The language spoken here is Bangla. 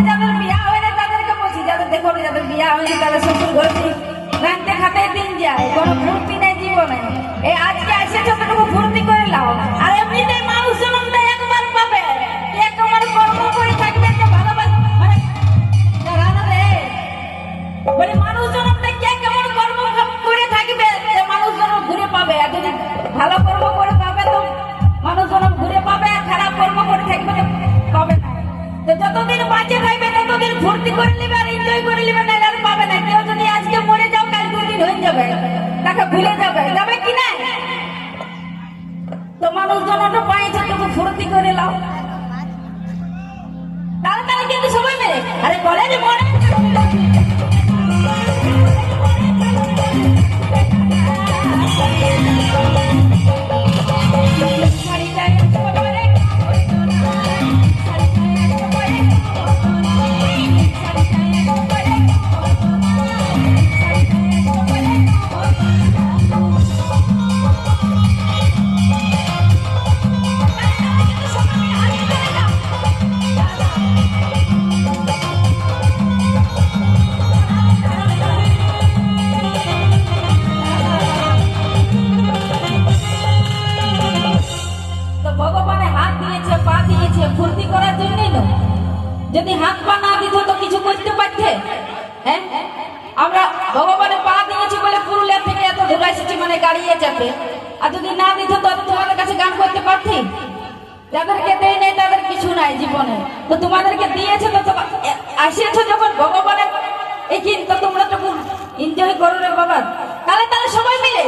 যাদের বিয়া হয় না তাদেরকে বলছি, যাদের দেখো যাদের বিয়া হয়নি তাদের শ্বশুর ঘরে রাখতে খাতে দিন যায়, কোনো ফুর্তি নেই জীবনে। এই আজকে আসে যতটুকু ফুর্তি করে লাও, আর এমনিতে মানুষ জন্মটা একবার পাবে, একবার কর্ম করে থাকবে তো ভালোবাসা মানে রানা রে বলে মানুষ জন্মটা কে কেমন কর্ম করে থাকবে যে মানুষ জন্ম ঘুরে পাবে। আর যদি ভালো কর্ম করে পাবে তো মানুষ জন্ম ঘুরে পাবে, আর খারাপ কর্ম করে থাকবে পাবে না। তো যতদিন বাঁচে থাকবে ততদিন ফুর্তি করে নেবে আর এনজয় করে নেবে, না আর পাবে না। কেউ যদি আজকে মরে যাও কাল দুদিন হয়ে যাবে, তাকে ভুলে যাবে, যাবে কি না? তো মানুষ জনটা পাইছে তবু ফুর্তি করে লাও, তাড়াতাড়ি কিন্তু সবাই মেরে আরে বলে যে মনে ফুর্তি করার জন্যই না। যদি হাত পা না দিত তো কিছু করতে পারতে? হ্যাঁ, আমরা ভগবানের পা দিয়েছি বলে পুরুলিয়া থেকে এত দূরে এসেছি মানে গাড়িয়ে যাবে। আর যদি না দিত তো তোমাদের কাছে গান করতে পারতে? যাদেরকে দেয় নেই তাদের কিছু নাই জীবনে, তো তোমাদেরকে দিয়েছে তো আসিয়েছো যখন ভগবানের এই কিন্তু তোমরা তখন এনজয় করো রে বাবা। তাহলে সবাই মিলে